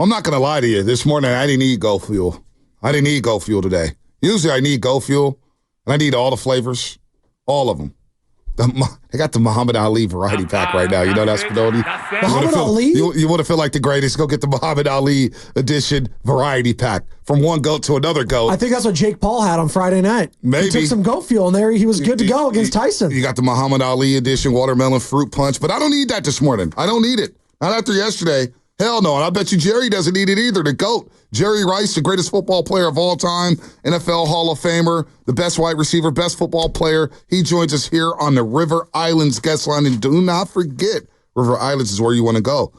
I'm not going to lie to you. This morning, I didn't need Go Fuel. I didn't need Go Fuel today. Usually, I need Go Fuel, and I need all the flavors, all of them. They got the Muhammad Ali variety pack right now. You know that, Spinoni? Muhammad Ali? You want to feel like the greatest, go get the Muhammad Ali edition variety pack from one goat to another goat. I think that's what Jake Paul had on Friday night. Maybe. He took some goat fuel in there. He was good to go against Tyson. You got the Muhammad Ali edition watermelon fruit punch, but I don't need that this morning. I don't need it. Not after yesterday. Hell no, and I bet you Jerry doesn't need it either. The GOAT, Jerry Rice, the greatest football player of all time, NFL Hall of Famer, the best wide receiver, best football player. He joins us here on the River Islands guest line, and do not forget, River Islands is where you want to go.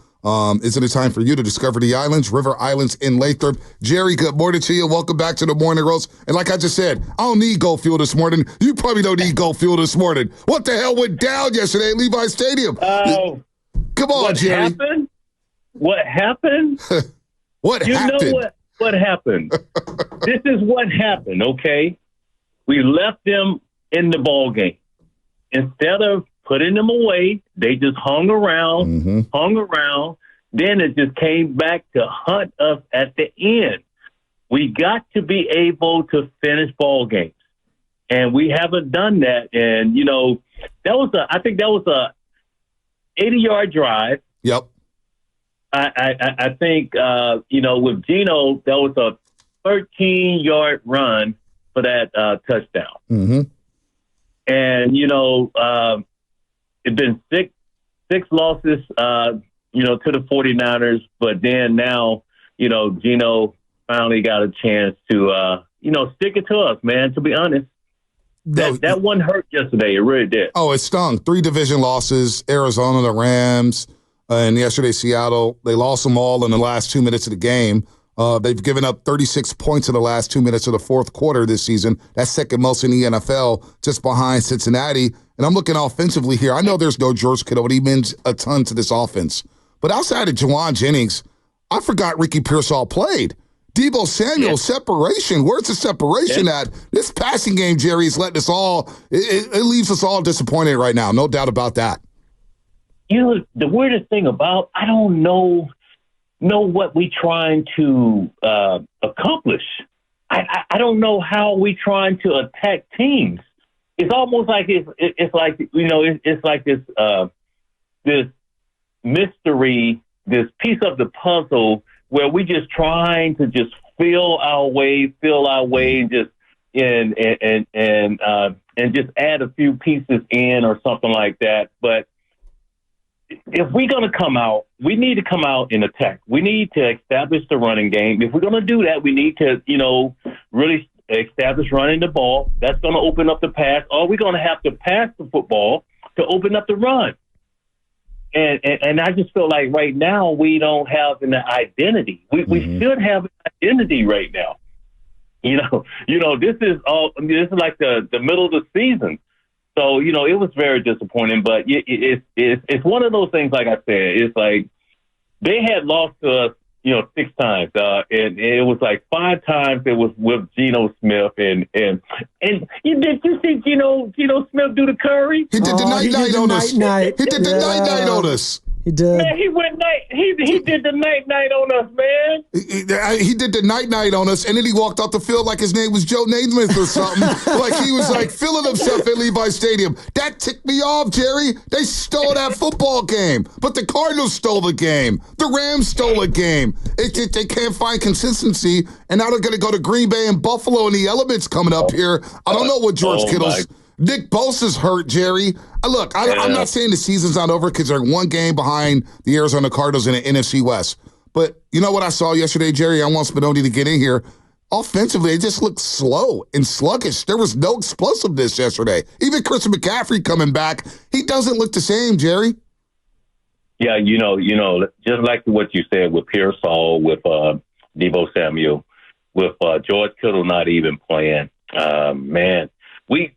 Isn't it time for you to discover the islands? River Islands in Lathrop. Jerry, good morning to you. Welcome back to the Morning Roast. And like I just said, I don't need Go Fuel this morning. You probably don't need Go Fuel this morning. What the hell went down yesterday at Levi Stadium? Come on, Jerry. Happened? What happened? What happened? You know what happened? This is what happened, okay? We left them in the ball game. Instead of putting them away, they just hung around. Then it just came back to hunt us at the end. We got to be able to finish ball games. And we haven't done that. And, you know, I think that was a 80-yard drive. Yep. I think, with Geno, that was a 13-yard run for that touchdown. Mm-hmm. And, it's been six losses, to the 49ers. But then now, Geno finally got a chance to, stick it to us, man, to be honest. That one hurt yesterday. It really did. Oh, it stung. 3 division losses, Arizona, the Rams, and yesterday, Seattle. They lost them all in the last 2 minutes of the game. They've given up 36 points in the last 2 minutes of the fourth quarter this season. That's second most in the NFL, just behind Cincinnati. And I'm looking offensively here. I know there's no George Kittle, but he means a ton to this offense. But outside of Juwan Jennings, I forgot Ricky Pearsall played. Debo Samuel, separation. Where's the separation at? This passing game, Jerry, is letting us all, it leaves us all disappointed right now. No doubt about that. The weirdest thing about, I don't know what we trying to accomplish. I don't know how we trying to attack teams. It's almost like it's like this mystery, this piece of the puzzle where we just trying to just feel our way and just and just add a few pieces in or something like that. But if we're going to come out, we need to come out and attack. We need to establish the running game. If we're going to do that, we need to, really establish running the ball. That's going to open up the pass. Or we're going to have to pass the football to open up the run. And I just feel like right now we don't have an identity. We should have an identity right now. This is like the middle of the season. So, it was very disappointing, but it's one of those things, like I said, it's like they had lost to us, 6 times. And it was like 5 times it was with Geno Smith. And did you see Geno Smith do the Curry? He did the night-night on us. He did the night-night on us. He did. Man, he went night. He did the night on us, man. He did the night on us, and then he walked off the field like his name was Joe Namath or something. Like he was like feeling himself at Levi Stadium. That ticked me off, Jerry. They stole that football game, but the Cardinals stole the game. The Rams stole a game. They can't find consistency, and now they're going to go to Green Bay and Buffalo, and the Elements coming up here. I don't know what George Kittle's. Nick Bosa's hurt, Jerry. Look, I'm not saying the season's not over because they're one game behind the Arizona Cardinals in the NFC West. But you know what I saw yesterday, Jerry? I want Spinoni to get in here. Offensively, it just looked slow and sluggish. There was no explosiveness yesterday. Even Chris McCaffrey coming back, he doesn't look the same, Jerry. Yeah, just like what you said with Pearsall, with Debo Samuel, with George Kittle not even playing. Man. We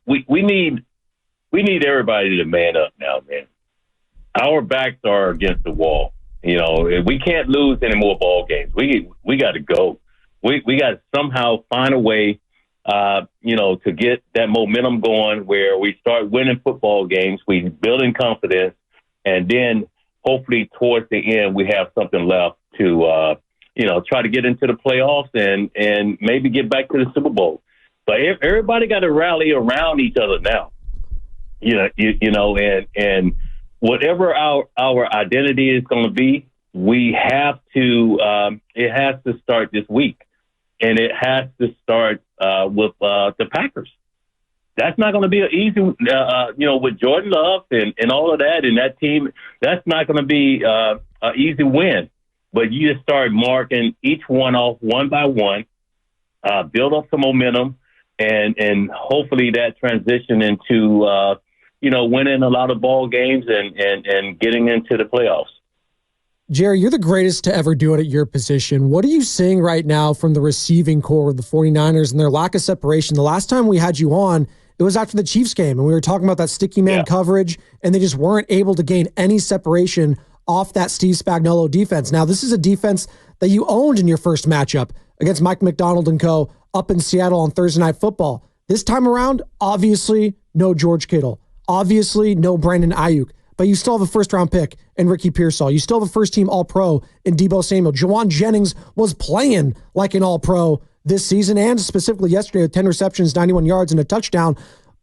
need everybody to man up now, man. Our backs are against the wall. We can't lose any more ball games. We got to go. We got to somehow find a way, to get that momentum going where we start winning football games. We building confidence, and then hopefully towards the end we have something left to try to get into the playoffs and maybe get back to the Super Bowl. But everybody got to rally around each other now. And whatever our identity is going to be, we have to. It has to start this week, and it has to start with the Packers. That's not going to be an easy, with Jordan Love and all of that and that team. That's not going to be an easy win. But you just start marking each one off one by one, build up some momentum, and hopefully that transition into winning a lot of ball games and getting into the playoffs. Jerry, you're the greatest to ever do it at your position. What are you seeing right now from the receiving core of the 49ers and their lack of separation? The last time we had you on, it was after the Chiefs game, and we were talking about that sticky man coverage, and they just weren't able to gain any separation off that Steve Spagnuolo defense. Now, this is a defense that you owned in your first matchup against Mike McDonald and co. up in Seattle on Thursday Night Football. This time around, obviously, no George Kittle. Obviously, no Brandon Ayuk. But you still have a first-round pick in Ricky Pearsall. You still have a first-team All-Pro in Deebo Samuel. Juwan Jennings was playing like an All-Pro this season and specifically yesterday with 10 receptions, 91 yards, and a touchdown.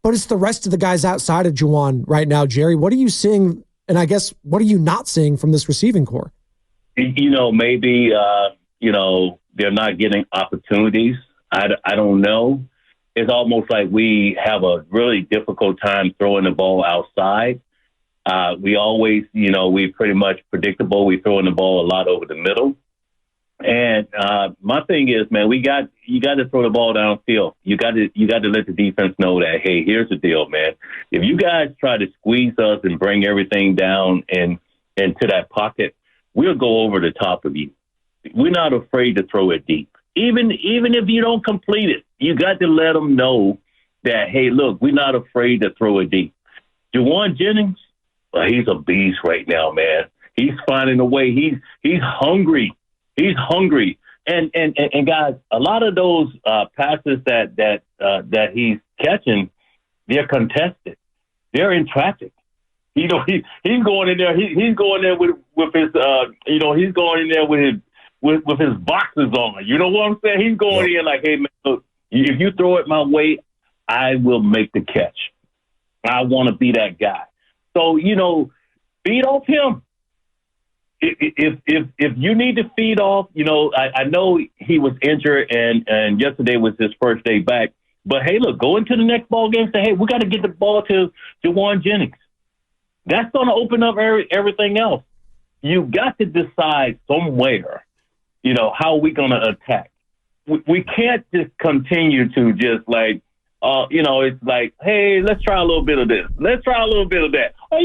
But it's the rest of the guys outside of Juwan right now, Jerry. What are you seeing, and I guess what are you not seeing from this receiving core? Maybe, they're not getting opportunities. I don't know. It's almost like we have a really difficult time throwing the ball outside. We always, we're pretty much predictable. We throwing the ball a lot over the middle. And my thing is, man, you got to throw the ball downfield. You got to let the defense know that, hey, here's the deal, man. If you guys try to squeeze us and bring everything down and into that pocket, we'll go over the top of you. We're not afraid to throw it deep. Even if you don't complete it, you got to let them know that, hey, look, we're not afraid to throw it deep. Juwan Jennings, he's a beast right now, man. He's finding a way. He's hungry. He's hungry. And guys, a lot of those passes that he's catching, they're contested. They're in traffic. He's going in there. He's going there with his he's going in there with his boxes on. You know what I'm saying? He's going in like, hey man, look, if you throw it my way, I will make the catch. I want to be that guy. So, feed off him. If you need to feed off, I know he was injured and yesterday was his first day back. But, hey, look, go into the next ball game and say, hey, we got to get the ball to Juwan Jennings. That's going to open up everything else. You got to decide somewhere, how we're going to attack. We can't just continue to just like, it's like, hey, let's try a little bit of this. Let's try a little bit of that. Oh,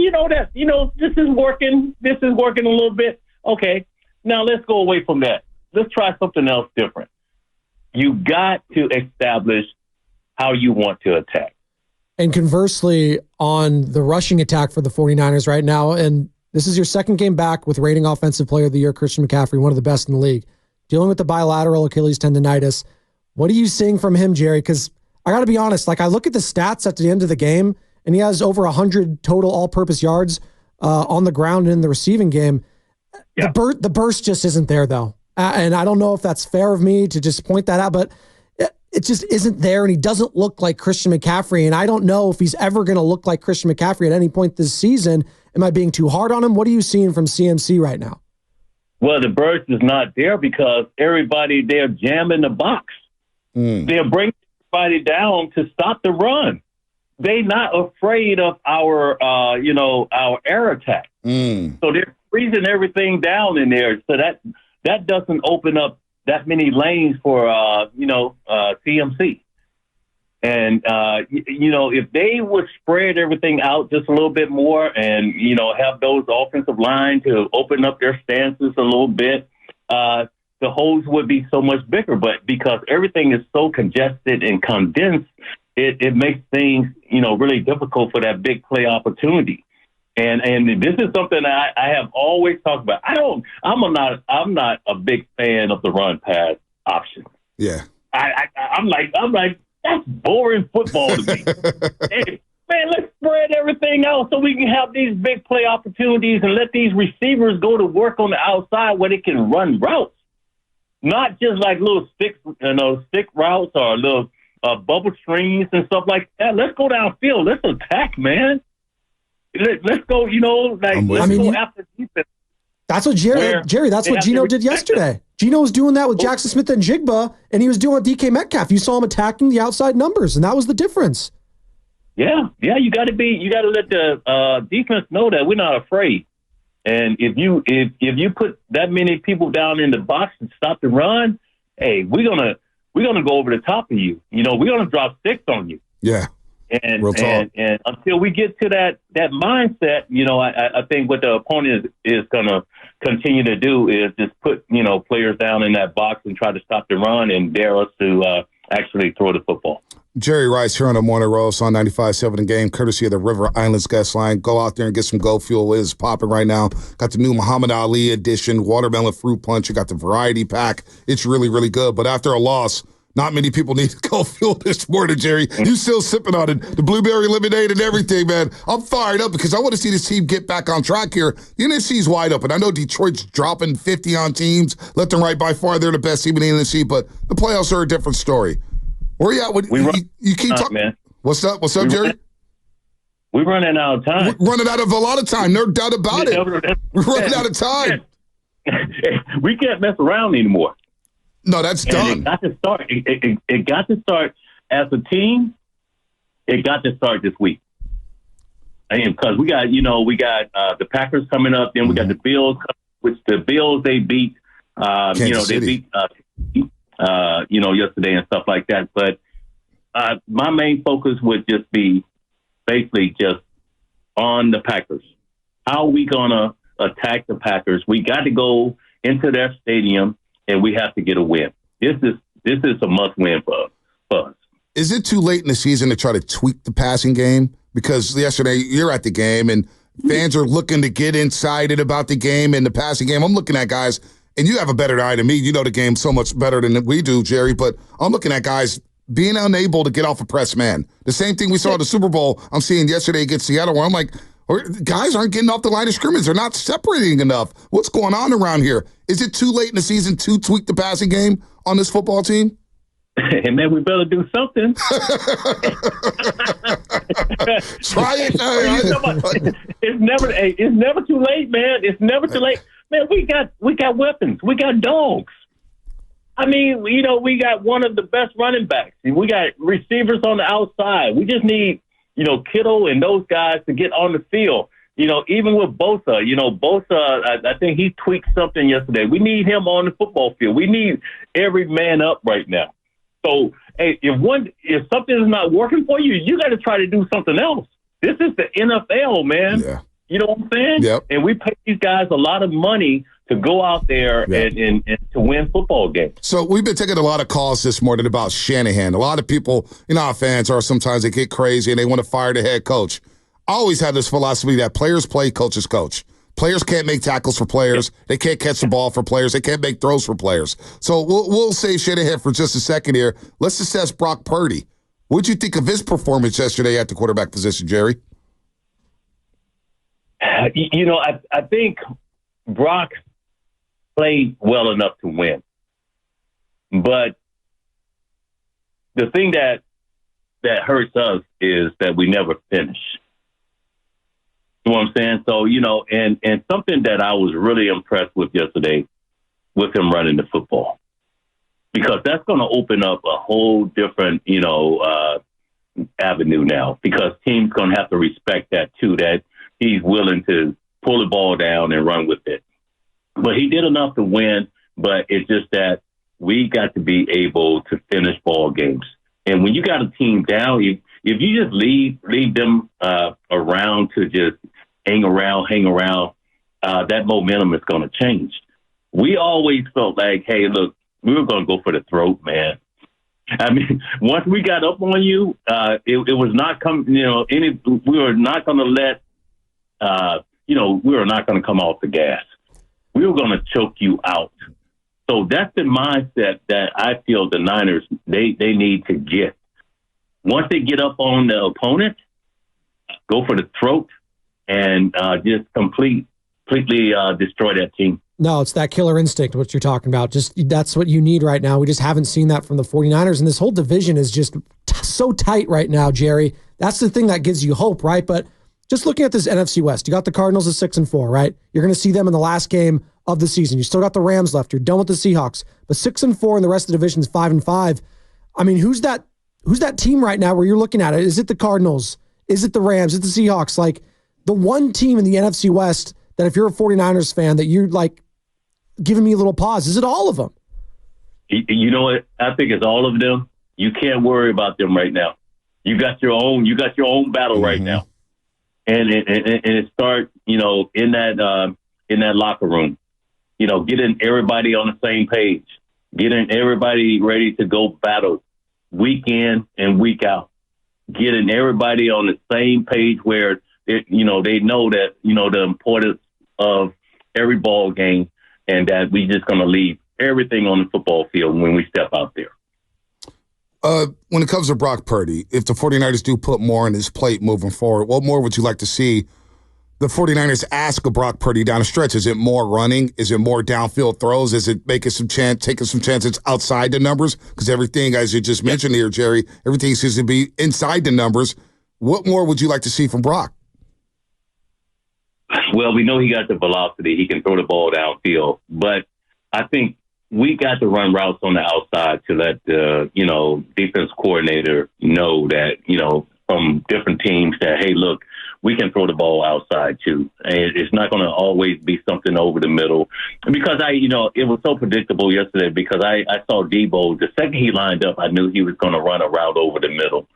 this is working. This is working a little bit. Okay, now let's go away from that. Let's try something else different. You got to establish how you want to attack. And conversely, on the rushing attack for the 49ers right now, and this is your second game back with reigning Offensive Player of the Year, Christian McCaffrey, one of the best in the league, dealing with the bilateral Achilles tendonitis. What are you seeing from him, Jerry? Because I got to be honest, I look at the stats at the end of the game, and he has over 100 total all-purpose yards on the ground and in the receiving game. Yeah. The burst just isn't there, though. And I don't know if that's fair of me to just point that out, but it just isn't there, and he doesn't look like Christian McCaffrey, and I don't know if he's ever going to look like Christian McCaffrey at any point this season. Am I being too hard on him? What are you seeing from CMC right now? Well, the burst is not there because everybody, they're jamming the box. They're bringing everybody down to stop the run. They're not afraid of our air attack. So they're freezing everything down in there. So that doesn't open up that many lanes for, CMC. And, if they would spread everything out just a little bit more and, have those offensive line to open up their stances a little bit, the holes would be so much bigger. But because everything is so congested and condensed, it makes things, really difficult for that big play opportunity. And this is something I have always talked about. I'm not a big fan of the run pass option. Yeah. I'm like, that's boring football to me. Hey, man, let's spread everything out so we can have these big play opportunities and let these receivers go to work on the outside where they can run routes. not just like little stick routes or little bubble screens and stuff like that. Let's go downfield. Let's attack, man. Let's go. Let's go after defense. That's what Jerry. That's what Geno did yesterday. Geno was doing that with Jackson Smith and Jigba, and he was doing DK Metcalf. You saw him attacking the outside numbers, and that was the difference. Yeah. You got to let the defense know that we're not afraid. And if you put that many people down in the box and stop the run, hey, we're gonna go over the top of you. We're gonna drop 6 on you. Yeah. And until we get to that mindset, I think what the opponent is going to continue to do is just put, players down in that box and try to stop the run and dare us to actually throw the football. Jerry Rice here on the Morning Roast on 95.7 The Game, courtesy of the River Islands Guest Line. Go out there and get some Go Fuel. It is popping right now. Got the new Muhammad Ali edition, watermelon fruit punch. You got the variety pack. It's really, really good. But after a loss, not many people need to Go Fuel this morning, Jerry. You still sipping on it. The blueberry lemonade and everything, man. I'm fired up because I want to see this team get back on track here. The NFC's wide open. I know Detroit's dropping 50 on teams. Left and right, by far, they're the best team in the NFC, but the playoffs are a different story. Where you at? You keep talking, man. What's up, Jerry? We're running out of time. We're running out of a lot of time. No doubt about it. We're running out of time. We can't mess around anymore. No, that's done. It got to start. It got to start as a team. It got to start this week. Because we got the Packers coming up, then we got the Bills, which the Bills they beat. They beat yesterday and stuff like that. But my main focus would just be basically just on the Packers. How are we gonna attack the Packers? We got to go into their stadium. And we have to get a win. This is a must-win for us. Is it too late in the season to try to tweak the passing game? Because yesterday you're at the game and fans are looking to get excited about the game and the passing game. I'm looking at guys, and you have a better eye than me. You know the game so much better than we do, Jerry. But I'm looking at guys being unable to get off a press man. The same thing we saw at the Super Bowl I'm seeing yesterday against Seattle, where I'm like, guys aren't getting off the line of scrimmage. They're not separating enough. What's going on around here? Is it too late in the season to tweak the passing game on this football team? Hey, man, we better do something. Try it. It's never too late, man. It's never too late. Man, we got weapons. We got dogs. I mean, we got one of the best running backs. We got receivers on the outside. We just need Kittle and those guys to get on the field. Even with Bosa, I think he tweaked something yesterday. We need him on the football field. We need every man up right now. So, hey, if something is not working for you, you got to try to do something else. This is the NFL, man. Yeah. You know what I'm saying? Yep. And we pay these guys a lot of money to go out there and to win football games. So we've been taking a lot of calls this morning about Shanahan. A lot of people, how fans are sometimes, they get crazy and they want to fire the head coach. I always had this philosophy that players play, coaches coach. Players can't make tackles for players. They can't catch the ball for players. They can't make throws for players. So we'll save Shanahan for just a second here. Let's assess Brock Purdy. What did you think of his performance yesterday at the quarterback position, Jerry? I think Brock played well enough to win. But the thing that hurts us is that we never finish. You know what I'm saying? So, and something that I was really impressed with yesterday with him running the football. Because that's going to open up a whole different, avenue now. Because teams going to have to respect that, too, that he's willing to pull the ball down and run with it. But he did enough to win, but it's just that we got to be able to finish ball games. And when you got a team down, if you just leave them around to just hang around, that momentum is going to change. We always felt like, hey, look, we were going to go for the throat, man. I mean, once we got up on you, it was not coming, we were not going to let, we were not going to come off the gas. We were going to choke you out. So that's the mindset that I feel the Niners, they need to get. Once they get up on the opponent, go for the throat and just completely destroy that team. No, it's that killer instinct, what you're talking about. Just that's what you need right now. We just haven't seen that from the 49ers, and this whole division is just so tight right now, Jerry. That's the thing that gives you hope, right? But just looking at this NFC West, you got the Cardinals at 6-4, right? You're going to see them in the last game of the season. You still got the Rams left. You're done with the Seahawks, but 6-4, and the rest of the division's 5-5. I mean, who's that team right now where you're looking at it? Is it the Cardinals? Is it the Rams? Is it the Seahawks? Like the one team in the NFC West that if you're a 49ers fan that you're like giving me a little pause, is it all of them? You know what? I think it's all of them. You can't worry about them right now. You got your own battle right now. And it starts, in that locker room, getting everybody on the same page, getting everybody ready to go battle week in and week out, getting everybody on the same page where, they know that, the importance of every ball game and that we just going to leave everything on the football field when we step out there. When it comes to Brock Purdy, if the 49ers do put more on his plate moving forward, what more would you like to see the 49ers ask of Brock Purdy down the stretch? Is it more running? Is it more downfield throws? Is it taking some chances outside the numbers? Because everything, as you just mentioned here, Jerry, everything seems to be inside the numbers. What more would you like to see from Brock? Well, we know he got the velocity. He can throw the ball downfield. But I think we got to run routes on the outside to let the, defense coordinator know that, from different teams that, hey, look, we can throw the ball outside too. And it's not going to always be something over the middle. Because it was so predictable yesterday because I saw Debo, the second he lined up, I knew he was going to run a route over the middle.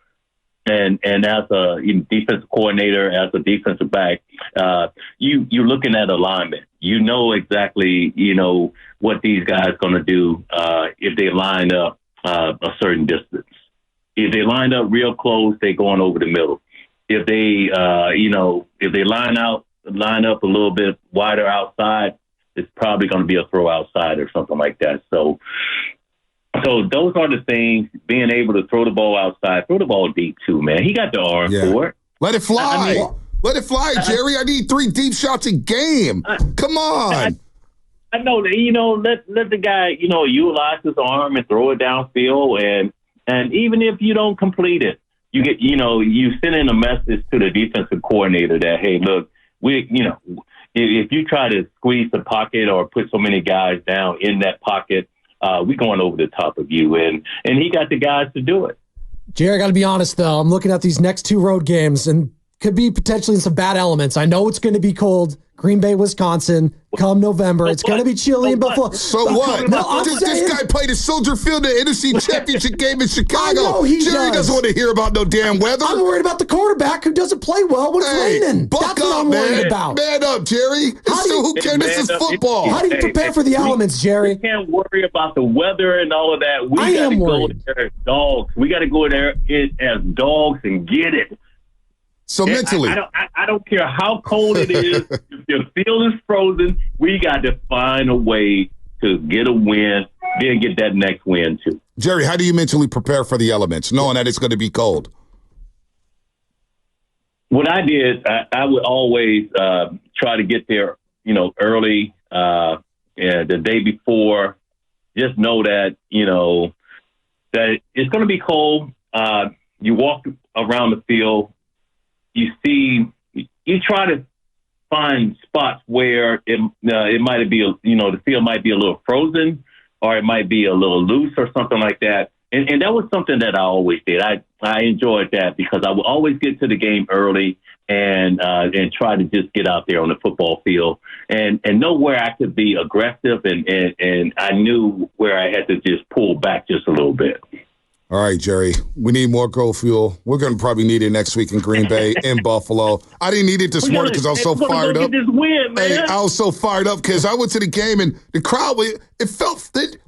And as a defensive coordinator, as a defensive back, you're looking at alignment. You know exactly, what these guys are going to do if they line up a certain distance. If they line up real close, they're going over the middle. If they, if they line up a little bit wider outside, it's probably going to be a throw outside or something like that. So those are the things, being able to throw the ball outside, throw the ball deep too, man. He got the arm for it. Let it fly. Let it fly, Jerry. I need 3 deep shots a game. Come on. I know that, let the guy, utilize his arm and throw it downfield. And even if you don't complete it, you get, you send in a message to the defensive coordinator that, hey, look, if you try to squeeze the pocket or put so many guys down in that pocket, we're going over the top of you. And he got the guys to do it. Jerry, I got to be honest, though. I'm looking at these next 2 road games and could be potentially some bad elements. I know it's going to be cold. Green Bay, Wisconsin, come November. It's going to be chilly in Buffalo. So what? No, this guy played at Soldier Field in the NFC Championship game in Chicago. I know he Jerry doesn't want to hear about no damn weather. I'm worried about the quarterback who doesn't play well when it's raining. That's what I'm worried about. Man up, Jerry. Who cares? This is football. How do you prepare for the elements, Jerry? We can't worry about the weather and all of that. We got to go there as dogs. We got to go there as dogs and get it. So mentally, I don't care how cold it is. If the field is frozen, we got to find a way to get a win, then get that next win too. Jerry, how do you mentally prepare for the elements, knowing that it's going to be cold? What I did, I would always try to get there, early, the day before. Just know that that it's going to be cold. You walk around the field. You try to find spots where it might be, the field might be a little frozen or it might be a little loose or something like that. And that was something that I always did. I enjoyed that because I would always get to the game early and try to just get out there on the football field and know where I could be aggressive and I knew where I had to just pull back just a little bit. All right, Jerry, we need more Go Fuel. We're going to probably need it next week in Green Bay, in Buffalo. I didn't need it this morning because I was so fired up. I was so fired up because I went to the game and the crowd, I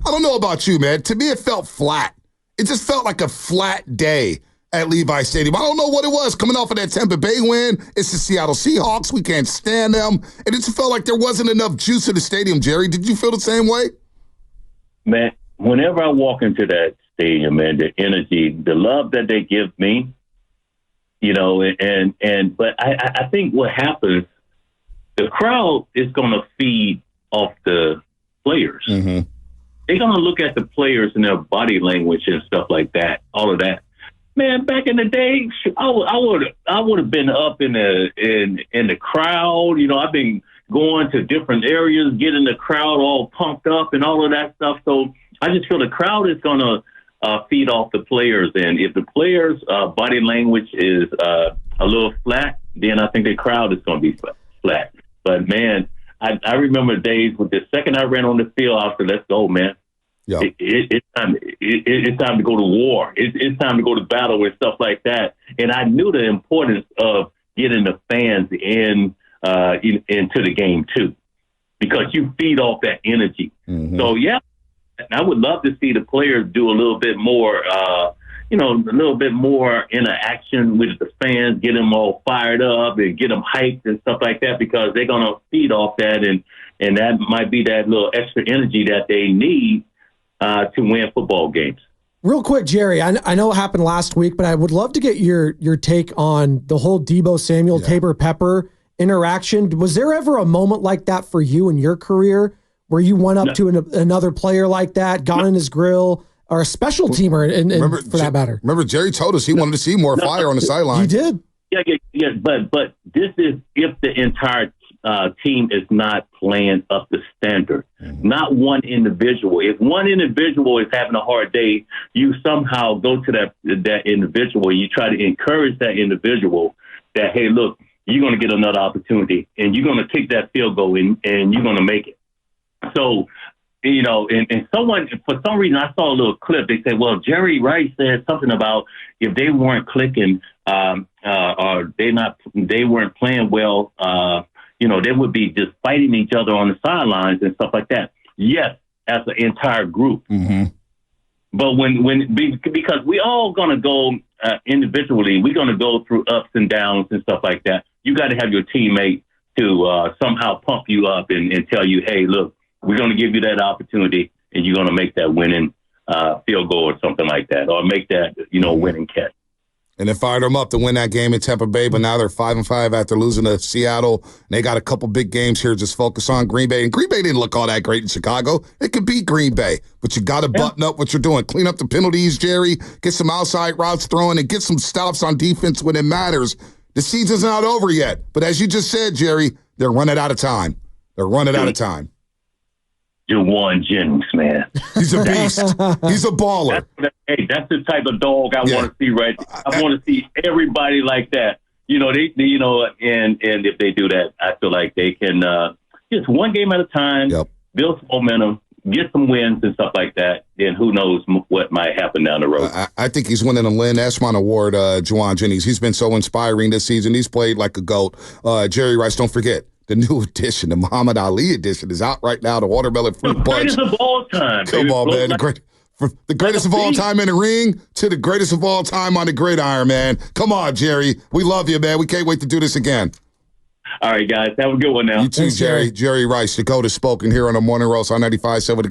don't know about you, man. To me, it felt flat. It just felt like a flat day at Levi Stadium. I don't know what it was coming off of that Tampa Bay win. It's the Seattle Seahawks. We can't stand them. And it just felt like there wasn't enough juice in the stadium, Jerry. Did you feel the same way? Man, whenever I walk into that stadium and the energy, the love that they give me, but I think what happens, the crowd is going to feed off the players. Mm-hmm. They're going to look at the players and their body language and stuff like that, all of that. Man, back in the day, I would have been up in the crowd. You know, I've been going to different areas, getting the crowd all pumped up and all of that stuff. So I just feel the crowd is going to feed off the players. And if the players' body language is a little flat, then I think the crowd is going to be flat. But, man, I remember days with the second I ran on the field, I said, let's go, man. Yep. It's time to go to war. It's time to go to battle and stuff like that. And I knew the importance of getting the fans into the game too, because you feed off that energy. Mm-hmm. So yeah, I would love to see the players do a little bit more, a little bit more interaction with the fans, get them all fired up and get them hyped and stuff like that, because they're gonna feed off that, and that might be that little extra energy that they need to win football games. Real quick, Jerry, I know it happened last week, but I would love to get your take on the whole Deebo Samuel, Tabor Pepper interaction. Was there ever a moment like that for you in your career where you went up to another player like that, got in his grill, or a special teamer, and for that matter? Remember, Jerry told us he wanted to see more fire on the sideline. He did. Yeah, but this is if the entire team is not playing up the standard, not one individual. If one individual is having a hard day, you somehow go to that individual. You try to encourage that individual that, hey, look, you're going to get another opportunity, and you're going to kick that field goal, and you're going to make it. So, you know, and someone, for some reason, I saw a little clip. They said, well, Jerry Rice said something about if they weren't clicking or they weren't playing well, they would be just fighting each other on the sidelines and stuff like that. Yes, as an entire group. Mm-hmm. But because we all going to go individually, we're going to go through ups and downs and stuff like that. You got to have your teammate to somehow pump you up and tell you, hey, look, we're going to give you that opportunity, and you're going to make that winning field goal or something like that, or make that, winning catch. And it fired them up to win that game in Tampa Bay, but now they're 5-5 after losing to Seattle. And they got a couple big games here. Just focus on Green Bay. And Green Bay didn't look all that great in Chicago. They could beat Green Bay, but you got to button up what you're doing. Clean up the penalties, Jerry. Get some outside routes thrown, and get some stops on defense when it matters. The season's not over yet, but as you just said, Jerry, they're running out of time. Juwan Jennings, man. He's a beast. He's a baller. That's the type of dog I want to see right there. I want to see everybody like that. And if they do that, I feel like they can just one game at a time, build some momentum, get some wins and stuff like that. Then who knows what might happen down the road. I think he's winning a Lynn Eshman Award, Juwan Jennings. He's been so inspiring this season. He's played like a GOAT. Jerry Rice, don't forget. The new edition, the Muhammad Ali edition, is out right now. The watermelon fruit punch. The greatest of all time. Come on, man. The greatest of all time in the ring to the greatest of all time on the gridiron, man. Come on, Jerry. We love you, man. We can't wait to do this again. All right, guys. Have a good one now. You too, Jerry. Jerry Rice, the GOAT, has spoken here on the Morning Roast on 95.7.